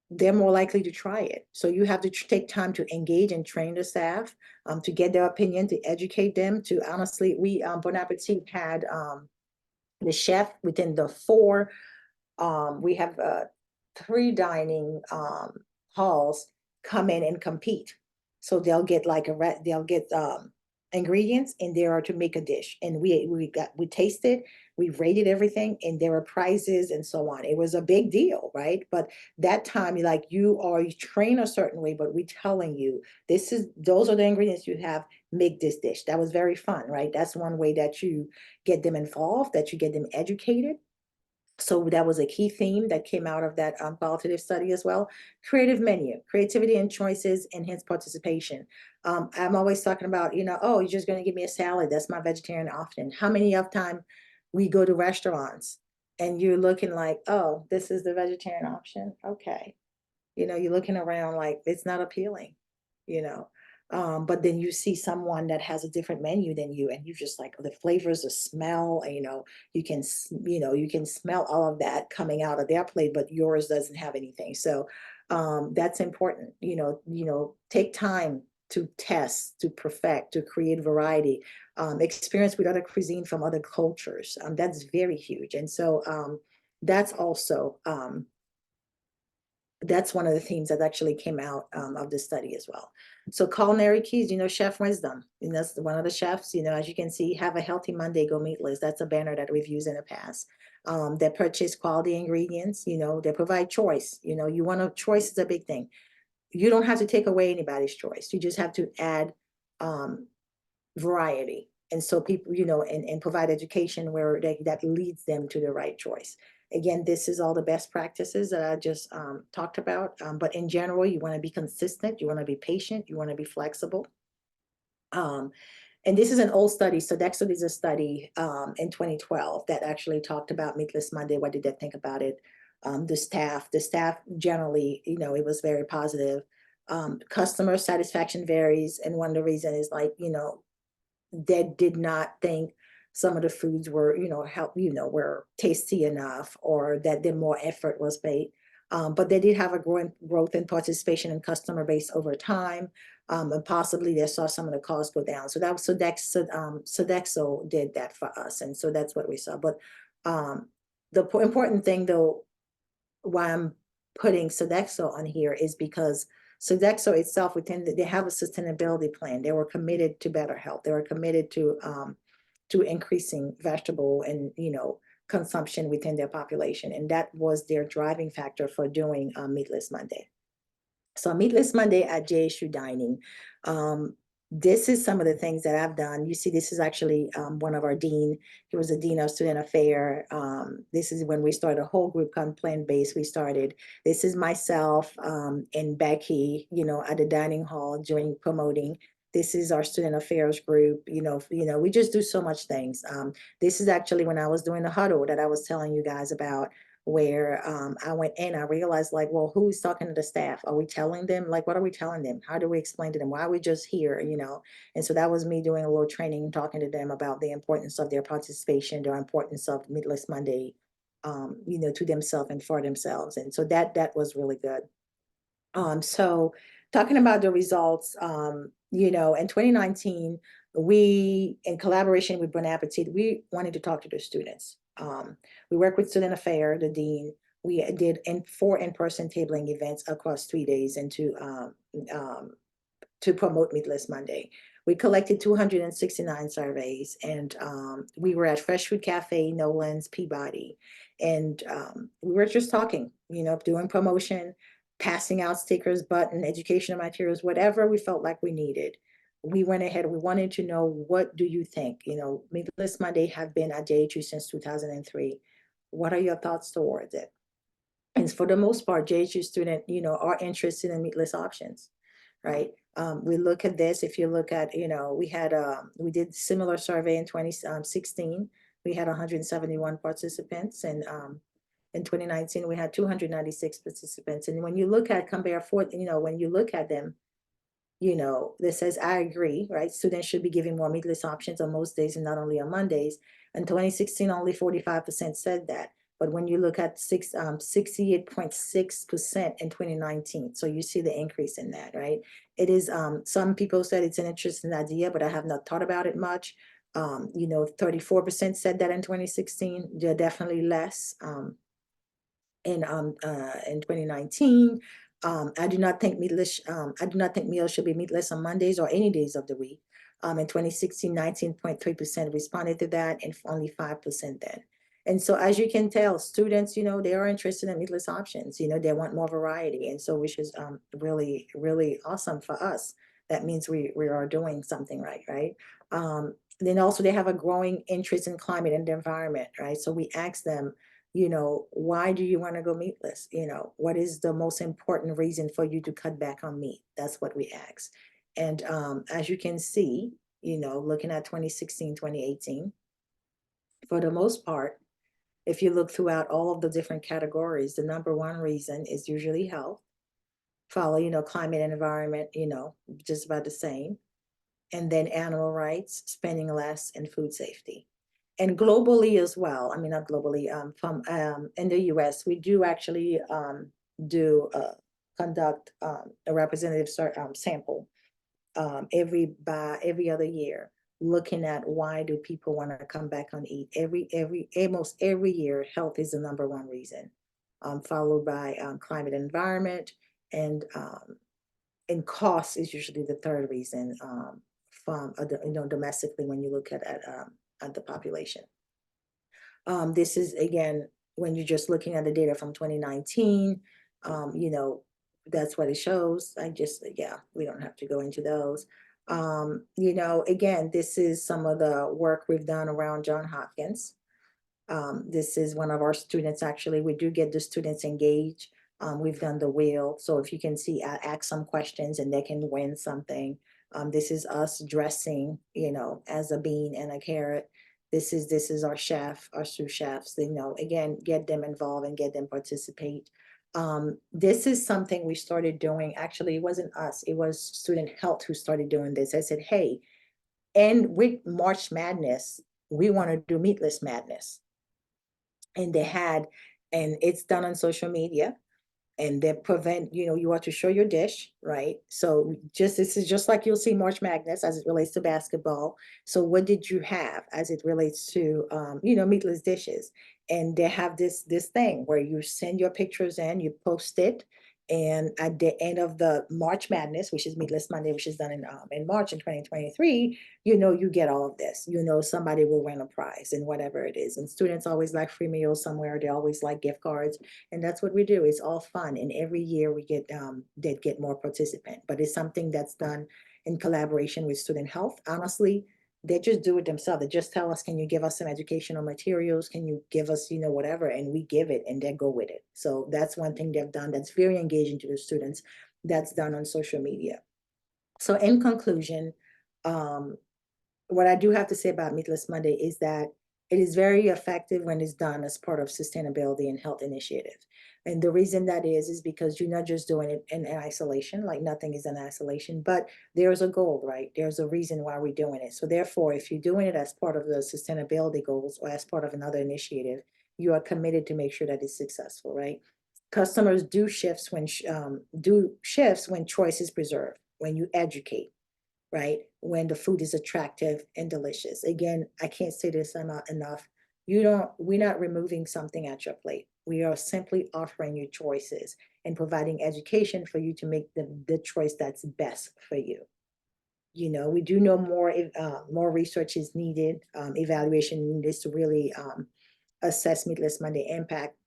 C: they're more likely to try it. So you have to take time to engage and train the staff, to get their opinion, to educate them, to honestly, we, Bon Appetit had the chef within the 4, we have 3 dining halls come in and compete. So they'll get like they'll get ingredients and they are to make a dish. And we tasted, we rated everything, and there were prizes and so on. It was a big deal, right? But that time, you train a certain way, but we telling you, those are the ingredients you have, make this dish. That was very fun, right? That's one way that you get them involved, that you get them educated. So that was a key theme that came out of that qualitative study as well. Creative menu, creativity and choices, enhanced participation. I'm always talking about, oh, you're just going to give me a salad. That's my vegetarian option. How many of time we go to restaurants and you're looking like, oh, this is the vegetarian option. Okay. You're looking around like it's not appealing, but then you see someone that has a different menu than you, and you just like the flavors, the smell, you can smell all of that coming out of their plate, but yours doesn't have anything. So that's important. Take time to test, to perfect, to create variety, experience with other cuisine from other cultures. That's very huge. And so that's also that's one of the themes that actually came out of the study as well. So culinary keys, chef wisdom. And that's one of the chefs, as you can see, have a healthy Monday, go meatless. That's a banner that we've used in the past. They purchase quality ingredients, they provide choice. Choice is a big thing. You don't have to take away anybody's choice. You just have to add variety. And so people, and provide education where that leads them to the right choice. Again, this is all the best practices that I just talked about. But in general, you want to be consistent. You want to be patient. You want to be flexible. And this is an old study. So Sodexo is a study in 2012 that actually talked about Meatless Monday. What did they think about it? The staff generally, it was very positive. Customer satisfaction varies. And one of the reasons is they did not think some of the foods were, were tasty enough, or that more effort was made. But they did have a growth in participation in customer base over time. And possibly they saw some of the costs go down. So that was Sodexo did that for us. And so that's what we saw. But the important thing though, why I'm putting Sodexo on here is because Sodexo itself, they have a sustainability plan. They were committed to better health. They were committed to increasing vegetable and consumption within their population, and that was their driving factor for doing Meatless Monday. So Meatless Monday at JSU Dining. This is some of the things that I've done. You see, this is actually one of our dean. He was a dean of student affair. This is when we started a whole group called plant-based. We started. This is myself and Becky, at the dining hall during promoting. This is our student affairs group. We just do so much things. This is actually when I was doing the huddle that I was telling you guys about, where I went in, I realized like, well, who's talking to the staff? Are we telling them? Like, what are we telling them? How do we explain to them? Why are we just here? And so that was me doing a little training and talking to them about the importance of their participation, the importance of Meatless Monday, to themselves and for themselves. And so that was really good. So talking about the results, in 2019, we, in collaboration with Bon Appetit, we wanted to talk to the students. We worked with Student Affair, the dean. We did 4 in-person tabling events across 3 days and to promote Meatless Monday. We collected 269 surveys, and we were at Fresh Food Cafe, Nolan's, Peabody, and we were just talking, doing promotion, passing out stickers, button, educational materials, whatever we felt like we needed. We went ahead, we wanted to know, what do you think? Meatless Monday have been at JHU since 2003. What are your thoughts towards it? And for the most part, JHU students, you know, are interested in meatless options, right? We look at this, if you look at, you know, we did similar survey in 2016. We had 171 participants, and in 2019, we had 296 participants. And when you look at when you look at them, you know, this says, I agree, right? Students should be giving more meatless options on most days and not only on Mondays. In 2016, only 45% said that. But when you look at 68.6% in 2019, so you see the increase in that, right? It is, some people said it's an interesting idea, but I have not thought about it much. You know, 34% said that in 2016. They're definitely less in 2019. I do not think meals should be meatless on Mondays or any days of the week. In 2016, 19.3% responded to that, and only 5% then. And so, as you can tell, students, you know, they are interested in meatless options. You know, they want more variety, and so which is really, really awesome for us. That means we are doing something right, right? Then also they have a growing interest in climate and the environment, right? So we ask them, you know, why do you want to go meatless? You know, what is the most important reason for you to cut back on meat? That's what we ask. And as you can see, you know, looking at 2016, 2018, for the most part, if you look throughout all of the different categories, the number one reason is usually health, follow, you know, climate and environment, you know, just about the same. And then animal rights, spending less, and food safety. And globally as well, I mean, not globally, from in the US, we do actually conduct a representative sample every other year, looking at why do people want to come back on eat. Almost every year, health is the number one reason, followed by climate and environment, and cost is usually the third reason, from you know, domestically, when you look at the population. This is, again, when you're just looking at the data from 2019, you know, that's what it shows. Yeah, we don't have to go into those. You know, again, this is some of the work we've done around Johns Hopkins. This is one of our students, actually. We do get the students engaged. We've done the wheel. So if you can see, ask some questions and they can win something. This is us dressing, you know, as a bean and a carrot. This is our chef, our sous chefs. You know, again, get them involved and get them participate. This is something we started doing. Actually, it wasn't us. It was student health who started doing this. I said, hey, and with March Madness, we want to do Meatless Madness. And it's done on social media. And they you know, you want to show your dish, right? So this is just like you'll see March Madness as it relates to basketball. So what did you have as it relates to, you know, meatless dishes? And they have this thing where you send your pictures in, you post it, and at the end of the March Madness, which is Meatless Monday, which is done in March in 2023, you know, you get all of this. You know, somebody will win a prize and whatever it is. And students always like free meals somewhere. They always like gift cards. And that's what we do. It's all fun. And every year we get they get more participant. But it's something that's done in collaboration with student health. Honestly, they just do it themselves. They just tell us, can you give us some educational materials? Can you give us, you know, whatever? And we give it and they go with it. So that's one thing they've done that's very engaging to the students. That's done on social media. So in conclusion, what I do have to say about Meatless Monday is that it is very effective when it's done as part of sustainability and health initiative. And the reason that is because you're not just doing it in isolation, like nothing is in isolation, but there's a goal, right? There's a reason why we're doing it. So therefore, if you're doing it as part of the sustainability goals or as part of another initiative, you are committed to make sure that it's successful, right? Customers do shifts when choice is preserved, when you educate, right? When the food is attractive and delicious. Again, I can't say this enough. We're not removing something at your plate. We are simply offering you choices and providing education for you to make the choice that's best for you. You know, we do know more research is needed, evaluation needs to really assess Meatless Monday impact,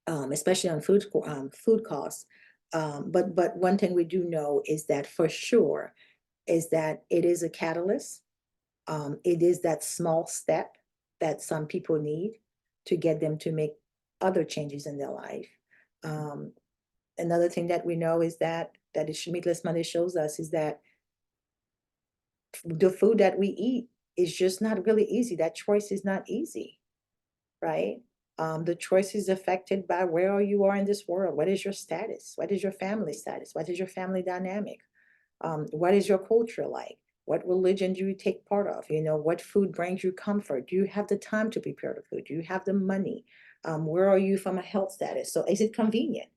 C: especially on food costs. But one thing we do know is that for sure, is that it is a catalyst. It is that small step that some people need to get them to make other changes in their life. Another thing that we know is that Meatless Monday shows us is that the food that we eat is just not really easy. That choice is not easy, right? The choice is affected by where you are in this world. What is your status? What is your family status? What is your family dynamic? What is your culture like? What religion do you take part of? You know, what food brings you comfort? Do you have the time to prepare the food? Do you have the money? Where are you from a health status? So is it convenient?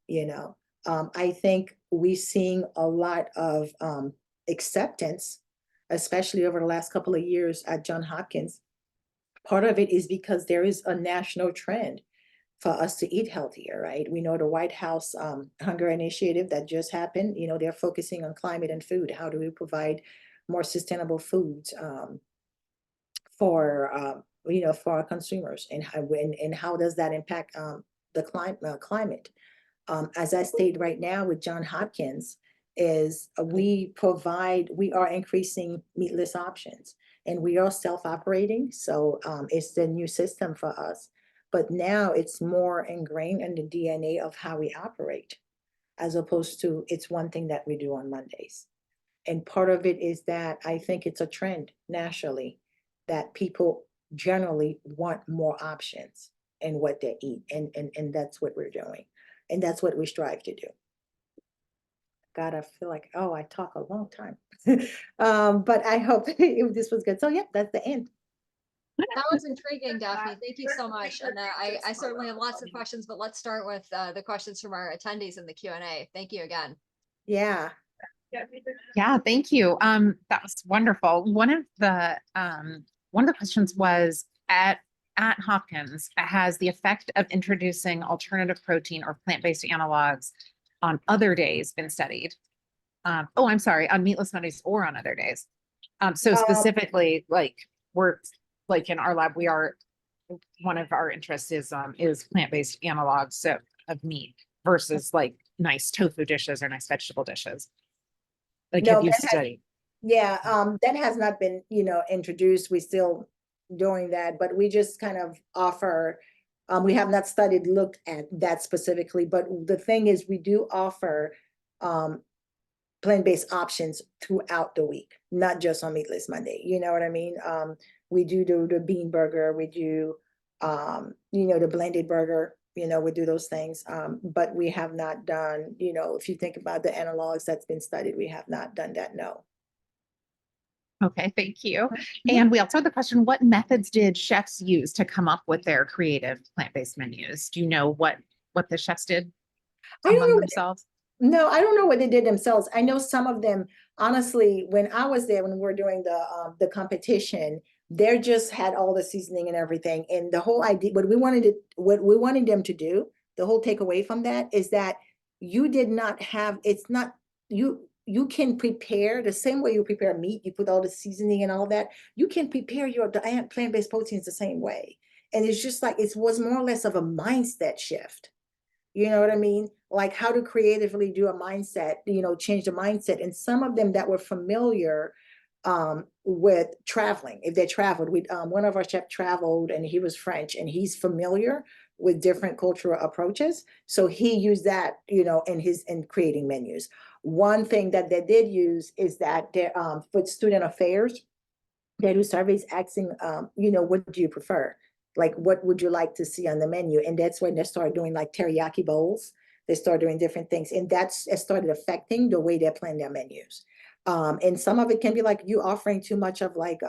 C: You know, I think we're seeing a lot of acceptance, especially over the last couple of years at Johns Hopkins. Part of it is because there is a national trend for us to eat healthier, right? We know the White House Hunger Initiative that just happened, you know, they're focusing on climate and food. How do we provide more sustainable foods for, you know, for our consumers, and how does that impact the climate? As I stated right now with Johns Hopkins, is we are increasing meatless options, and we are self-operating. So it's the new system for us, but now it's more ingrained in the DNA of how we operate, as opposed to it's one thing that we do on Mondays. And part of it is that I think it's a trend nationally that people generally want more options in what they eat. And that's what we're doing. And that's what we strive to do. God, I feel like, oh, I talk a long time. But I hope this was good. So yeah, that's the end.
B: That was intriguing, Daphne. Thank you so much. And I certainly have lots of questions, but let's start with the questions from our attendees in the Q&A. Thank you again.
C: Yeah.
A: Yeah, thank you. That was wonderful. One of the questions was at Hopkins, has the effect of introducing alternative protein or plant-based analogs on other days been studied? Oh, I'm sorry, on meatless Mondays or on other days. So specifically, like we're like in our lab, we are, one of our interests is plant-based analogs of meat versus like nice tofu dishes or nice vegetable dishes. Like,
C: No,
A: have you studied?
C: Yeah, that has not been, you know, introduced. We're still doing that, but we just kind of offer, we have not looked at that specifically, but the thing is we do offer plant-based options throughout the week, not just on Meatless Monday. You know what I mean? We do the bean burger, we do, you know, the blended burger, you know, we do those things. But we have not done, you know, if you think about the analogs that's been studied, we have not done that, no.
A: Okay, thank you. And we also had the question, what methods did chefs use to come up with their creative plant-based menus? Do you know what the chefs did among themselves?
C: No, I don't know what they did themselves. I know some of them, honestly, when I was there, when we were doing the competition, they just had all the seasoning and everything. And the whole idea, what we wanted them to do, the whole takeaway from that is that you did not have, it's not, you can prepare the same way you prepare meat, you put all the seasoning and all that, you can prepare your plant-based proteins the same way. And it's just like, it was more or less of a mindset shift. You know what I mean? Like how to creatively do a mindset, you know, change the mindset. And some of them that were familiar with traveling, if they traveled, one of our chefs traveled and he was French and he's familiar with different cultural approaches. So he used that, you know, in creating menus. One thing that they did use is that they, with student affairs, they do surveys asking, you know, what do you prefer? Like, what would you like to see on the menu? And that's when they started doing like teriyaki bowls. They started doing different things. And it started affecting the way they plan their menus. And some of it can be like you offering too much of like,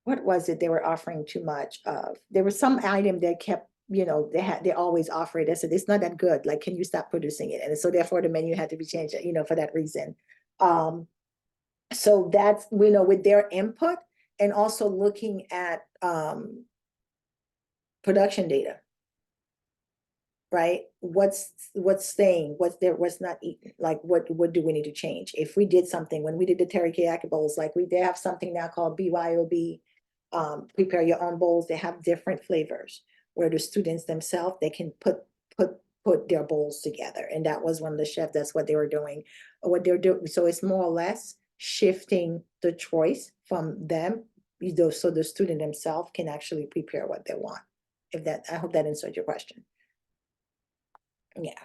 C: what was it they were offering too much of? There was some item that kept, you know, they always offer it. They said, it's not that good. Like, can you stop producing it? And so therefore the menu had to be changed, you know, for that reason. So that's, you know, with their input and also looking at production data, right? What's staying, what's not eaten, like what do we need to change? If we did something, when we did the teriyaki bowls, like they have something now called BYOB, prepare your own bowls. They have different flavors where the students themselves, they can put their bowls together. And that was one of the chefs, that's what they were doing, what they're doing. So it's more or less shifting the choice from them, you know, so the student themselves can actually prepare what they want. I hope that answered your question. Yeah.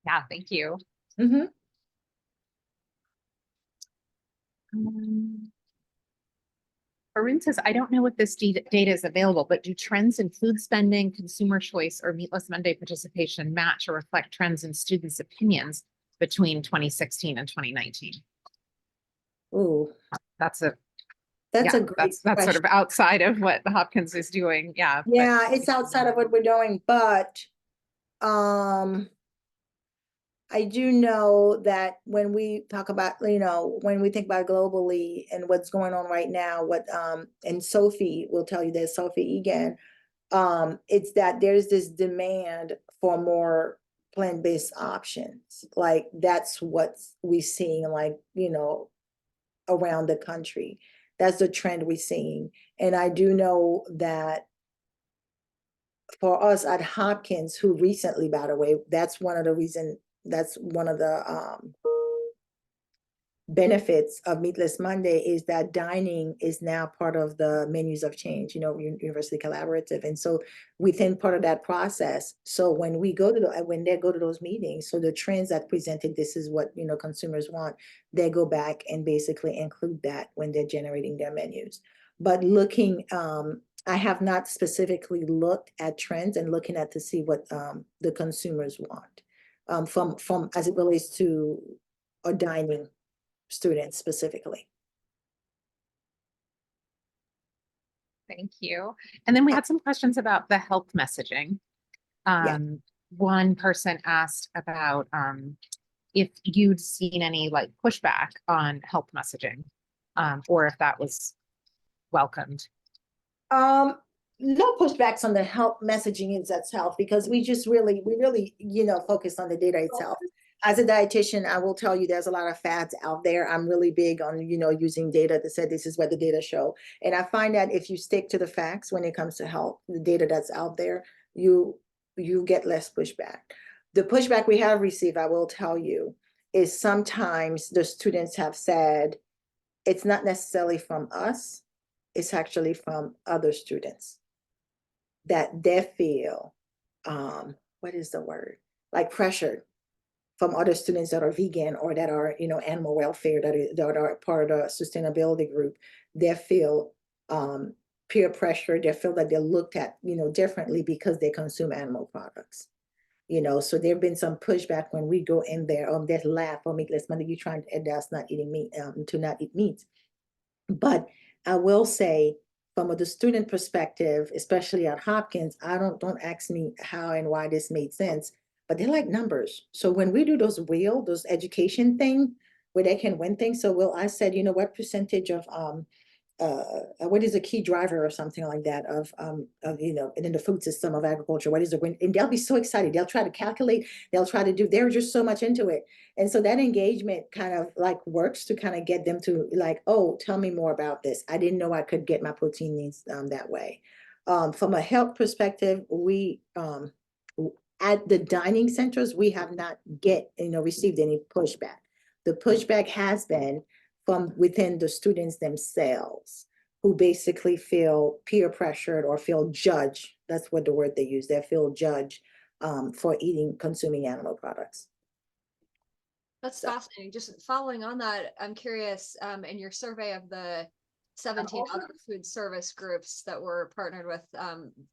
A: Yeah, thank you.
C: Mhm.
A: Arun says, I don't know if this data is available, but do trends in food spending, consumer choice, or Meatless Monday participation match or reflect trends in students' opinions between 2016 and 2019?
C: Ooh,
A: That's a
C: that's
A: yeah,
C: a great
A: that's sort
C: question.
A: of outside of what the Hopkins is doing. Yeah. But
C: Yeah, it's outside of what we're doing, but I do know that when we talk about, when we think about globally and what's going on right now, and Sophie will tell you this, Sophie Egan, it's that there's this demand for more plant-based options. Like that's what we're seeing, like, around the country. That's the trend we're seeing. And I do know that for us at Hopkins, who recently, by the way, that's one of the benefits of Meatless Monday is that dining is now part of the menus of change, University Collaborative. And so within part of that process, so when they go to those meetings, so the trends that presented, this is what, consumers want, they go back and basically include that when they're generating their menus. But I have not specifically looked at trends and looking at to see what the consumers want from as it relates to a dining students specifically.
A: thank you. And then we had some questions about the health messaging.
C: Yeah.
A: One person asked about if you'd seen any like pushback on health messaging, or if that was welcomed.
C: No pushbacks on the health messaging itself, because we really, focus on the data itself. As a dietitian, I will tell you there's a lot of fads out there. I'm really big on, using data to say this is what the data show. And I find that if you stick to the facts when it comes to health, the data that's out there, you get less pushback. The pushback we have received, I will tell you, is sometimes the students have said it's not necessarily from us, it's actually from other students that they feel, what is the word? Like pressured from other students that are vegan or that are, animal welfare, that are part of the sustainability group. They feel peer pressure. They feel that they're looked at, differently because they consume animal products. So there have been some pushback when we go in there, they laugh, Meatless Monday, you trying to us not eating meat, to not eat meat. But I will say, from the student perspective, especially at Hopkins, don't ask me how and why this made sense, but they like numbers. So when we do those education thing where they can win things, so I said, what percentage of what is a key driver or something like that of and in the food system of agriculture, what is the win? And they'll be so excited. They'll try to calculate, they're just so much into it. And so that engagement kind of like works to kind of get them to like, oh, tell me more about this. I didn't know I could get my protein needs that way. From a health perspective, we at the dining centers, we have not received any pushback. The pushback has been from within the students themselves, who basically feel peer pressured or feel judged. That's what the word they use. They feel judged for consuming animal products.
B: That's fascinating. Just following on that, I'm curious, in your survey of the 17 other food service groups that were partnered with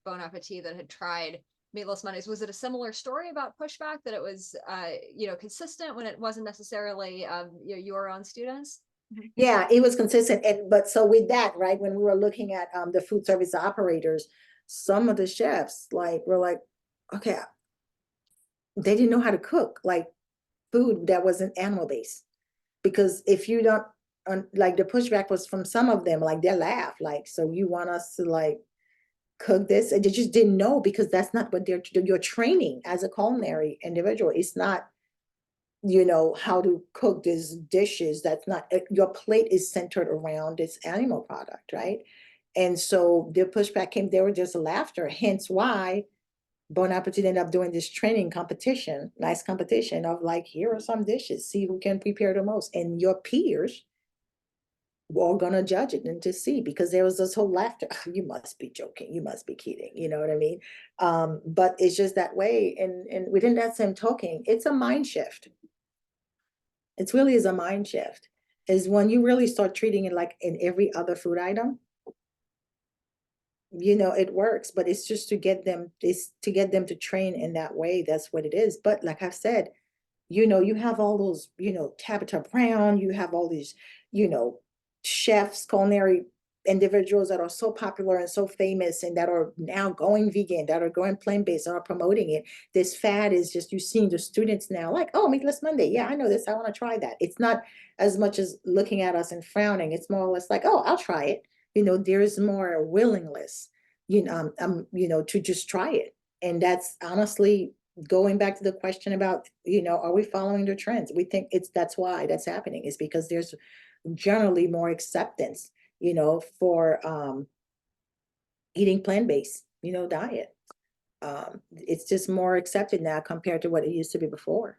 B: Bon Appetit that had tried Meatless Mondays, was it a similar story about pushback, that it was consistent when it wasn't necessarily your own students?
C: Yeah, it was consistent. But so with that, right, when we were looking at the food service operators, some of the chefs were like, okay, they didn't know how to cook like food that wasn't animal based. Because if you don't, like, the pushback was from some of them, like they laugh, like, so you want us to like cook this? And they just didn't know, because that's not what your training as a culinary individual. It's not, how to cook these dishes. That's not, your plate is centered around this animal product, right? And so the pushback came, they were just laughter, hence why Bon Appetit ended up doing this training competition, nice competition of like, here are some dishes, see who can prepare the most. And your peers we're gonna judge it and to see, because there was this whole laughter. You must be joking, you must be kidding, you know what I mean? But it's just that way. And within that same talking, it's a mind shift. It really is a mind shift. Is when you really start treating it like in every other food item, you know, it works, but it's just to get them, to train in that way. That's what it is. But like I've said, you know, you have all those, you know, Tabitha Brown, you have all these, you know, chefs, culinary individuals that are so popular and so famous and that are now going vegan, that are going plant-based, are promoting it. This fad is just, you've seen the students now like, oh, Meatless Monday. Yeah, I know this. I want to try that. It's not as much as looking at us and frowning. It's more or less like, oh, I'll try it. You know, there's more willingness, you know, to just try it. And that's honestly going back to the question about, you know, are we following the trends? We think that's why that's happening, is because there's generally more acceptance, you know, for eating plant-based, you know, diet. It's just more accepted now compared to what it used to be before.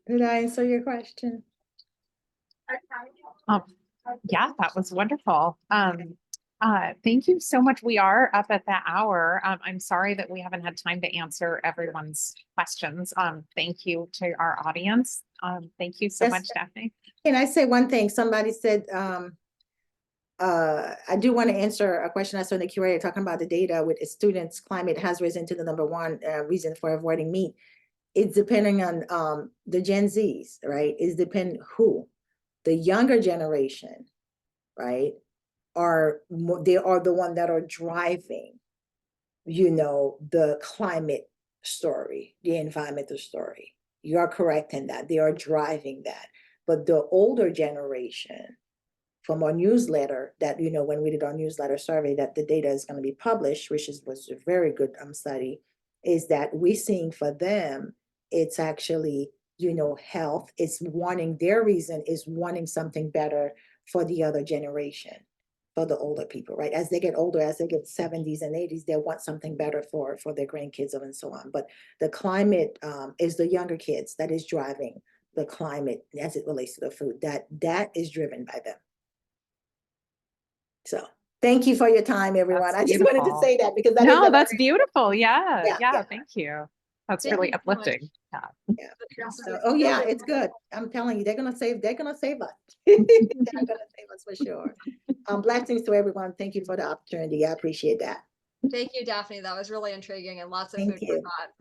C: Did I answer your question?
A: Yeah, that was wonderful. Thank you so much. We are up at the hour. I'm sorry that we haven't had time to answer everyone's questions. Thank you to our audience. Thank you so
C: Yes.
A: much, Daphne.
C: Can I say one thing? Somebody said, I do want to answer a question I saw in the Q&A talking about the data with students. Climate has risen to the #1 reason for avoiding meat. It's depending on the Gen Zs, right? It's depending who. The younger generation, right, they are the one that are driving, you know, the climate story, the environmental story. You are correct in that. They are driving that. But the older generation, from our newsletter, that, you know, when we did our newsletter survey, that the data is going to be published, which was a very good study, is that we're seeing for them, it's actually, you know, health. It's wanting, their reason is wanting something better for the other generation, for the older people, right? As they get older, as they get 70s and 80s, they want something better for their grandkids and so on. But the climate is the younger kids that is driving the climate as it relates to the food. That is driven by them. So thank you for your time, everyone.
A: That's
C: I just wanted to
A: beautiful.
C: say that because that
A: No,
C: is
A: that's beautiful. Yeah,
C: Yeah,
A: yeah,
C: yeah.
A: thank you. That's
B: Thank
A: really
B: you so much.
A: uplifting. Yeah.
C: yeah. So, oh yeah, it's good. I'm telling you, they're gonna save us. They're gonna save us for sure. Blessings to everyone. Thank you for the opportunity. I appreciate that.
B: Thank you, Daphne. That was really intriguing and lots of
C: Thank
B: food for
C: you.
B: thought for the